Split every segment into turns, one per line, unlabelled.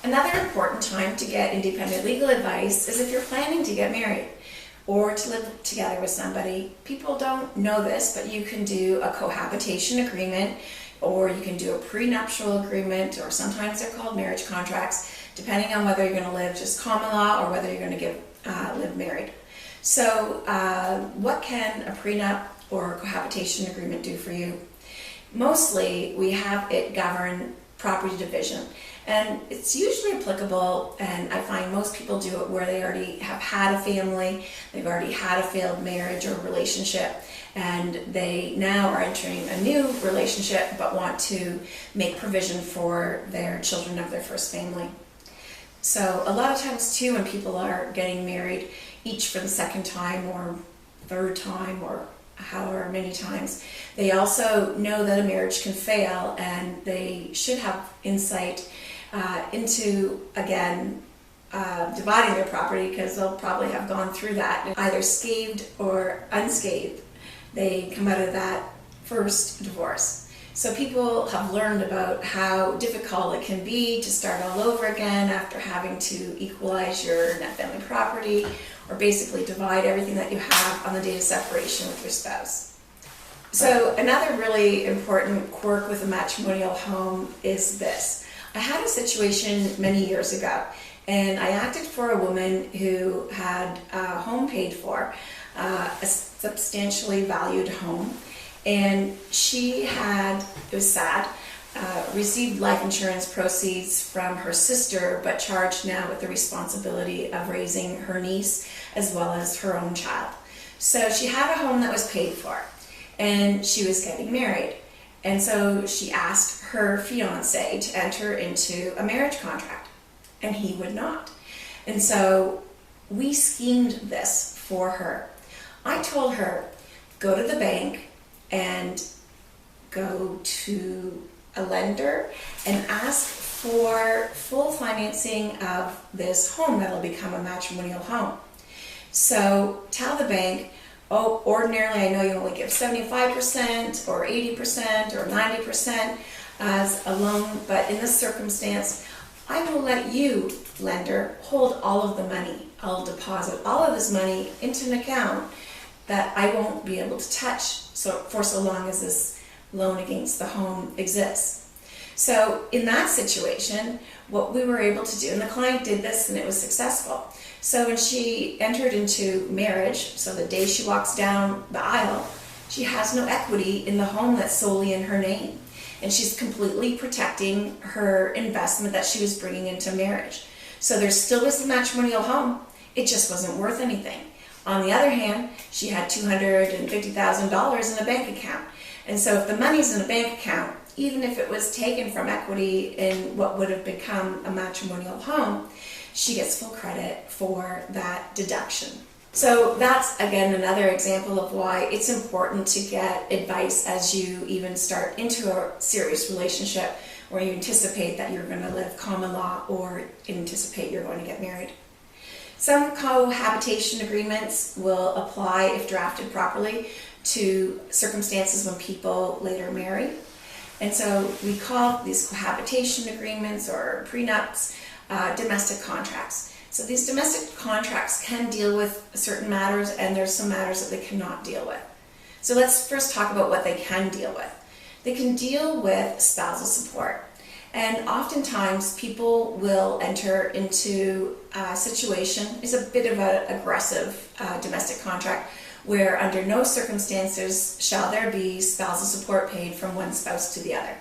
Another important time to get independent legal advice is if you're planning to get married or to live together with somebody. People don't know this, but you can do a cohabitation agreement, or you can do a prenuptial agreement, or sometimes they're called marriage contracts, depending on whether you're going to live just common law or whether you're going to live married. So what can a prenup or cohabitation agreement do for you? Mostly we have it govern property division, and it's usually applicable, and I find most people do it where they already have had a family, they've already had a failed marriage or relationship, and they now are entering a new relationship but want to make provision for their children of their first family. So a lot of times too, when people are getting married, each for the second time or third time or however many times, they also know that a marriage can fail, and they should have insight into, again, dividing their property, because they'll probably have gone through that, either scathed or unscathed. They come out of that first divorce. So people have learned about how difficult it can be to start all over again after having to equalize your net family property, or basically divide everything that you have on the date of separation with your spouse. So another really important quirk with a matrimonial home is this. I had a situation many years ago, and I acted for a woman who had a home paid for, a substantially valued home, and she had, it was sad, received life insurance proceeds from her sister, but charged now with the responsibility of raising her niece as well as her own child. So she had a home that was paid for, and she was getting married. And so she asked her fiance to enter into a marriage contract, and he would not. And so we schemed this for her. I told her, go to the bank and go to a lender and ask for full financing of this home that'll become a matrimonial home. So tell the bank, oh, ordinarily I know you only give 75% or 80% or 90% as a loan, but in this circumstance, I will let you, lender, hold all of the money. I'll deposit all of this money into an account that I won't be able to touch for so long as this loan against the home exists. So in that situation, what we were able to do, and the client did this and it was successful. So when she entered into marriage, so the day she walks down the aisle, she has no equity in the home that's solely in her name. And she's completely protecting her investment that she was bringing into marriage. So there still was the matrimonial home, it just wasn't worth anything. On the other hand, she had $250,000 in a bank account. And so if the money's in a bank account, even if it was taken from equity in what would have become a matrimonial home, she gets full credit for that deduction. So that's, again, another example of why it's important to get advice as you even start into a serious relationship where you anticipate that you're going to live common law or anticipate you're going to get married. Some cohabitation agreements will apply, if drafted properly, to circumstances when people later marry. And so we call these cohabitation agreements or prenups domestic contracts. So these domestic contracts can deal with certain matters, and there's some matters that they cannot deal with. So let's first talk about what they can deal with. They can deal with spousal support. And oftentimes people will enter into a situation, it's a bit of an aggressive domestic contract, where under no circumstances shall there be spousal support paid from one spouse to the other.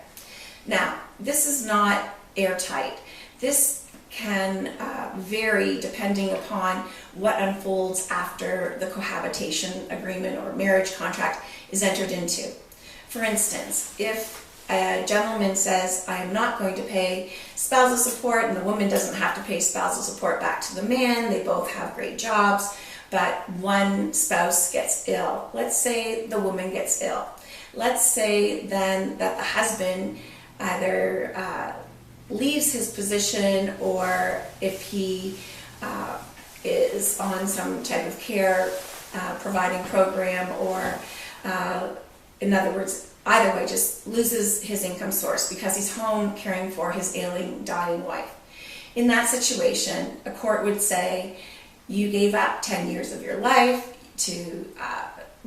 Now, this is not airtight. This can vary depending upon what unfolds after the cohabitation agreement or marriage contract is entered into. For instance, if a gentleman says, I am not going to pay spousal support, and the woman doesn't have to pay spousal support back to the man, they both have great jobs, but one spouse gets ill. Let's say the woman gets ill. Let's say then that the husband either leaves his position, or if he is on some type of care providing program, or in other words, either way, just loses his income source because he's home caring for his ailing, dying wife. In that situation, a court would say you gave up 10 years of your life to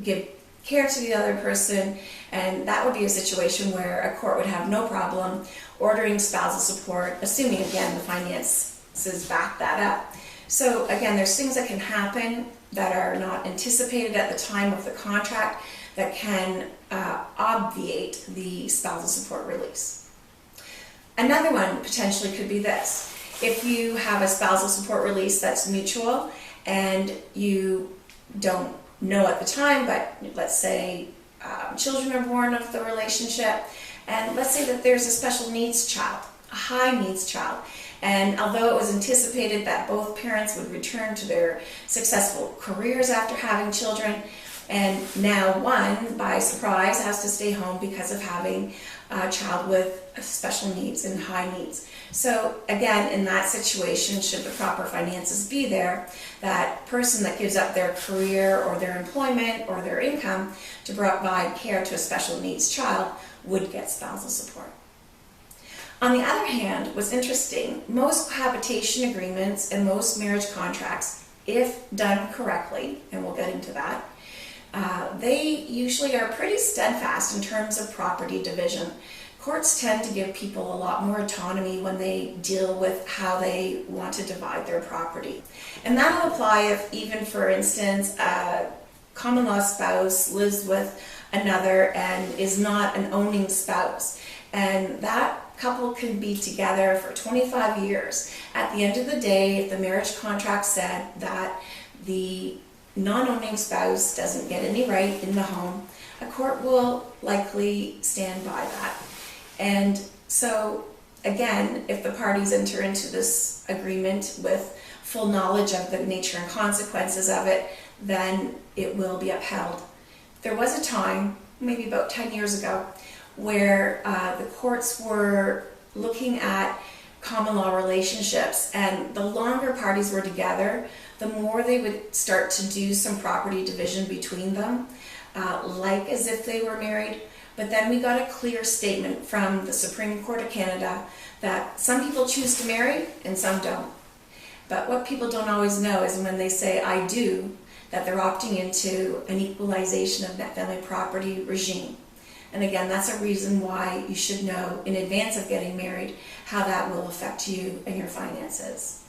give care to the other person, and that would be a situation where a court would have no problem ordering spousal support, assuming, again, the finances back that up. So again, there's things that can happen that are not anticipated at the time of the contract that can obviate the spousal support release. Another one potentially could be this. If you have a spousal support release that's mutual and you don't know at the time, but let's say children are born of the relationship, and let's say that there's a special needs child, a high needs child, and although it was anticipated that both parents would return to their successful careers after having children, and now one, by surprise, has to stay home because of having a child with special needs and high needs. So again, in that situation, should the proper finances be there, that person that gives up their career or their employment or their income to provide care to a special needs child would get spousal support. On the other hand, what's interesting, most cohabitation agreements and most marriage contracts, if done correctly, and we'll get into that, they usually are pretty steadfast in terms of property division. Courts tend to give people a lot more autonomy when they deal with how they want to divide their property. And that'll apply if even, for instance, a common law spouse lives with another and is not an owning spouse. And that couple can be together for 25 years. At the end of the day, if the marriage contract said that the non-owning spouse doesn't get any right in the home, a court will likely stand by that. And so, again, if the parties enter into this agreement with full knowledge of the nature and consequences of it, then it will be upheld. There was a time, maybe about 10 years ago, where the courts were looking at common law relationships, and the longer parties were together, the more they would start to do some property division between them, like as if they were married. But then we got a clear statement from the Supreme Court of Canada that some people choose to marry and some don't. But what people don't always know is when they say I do, that they're opting into an equalization of net family property regime. And again, that's a reason why you should know in advance of getting married how that will affect you and your finances.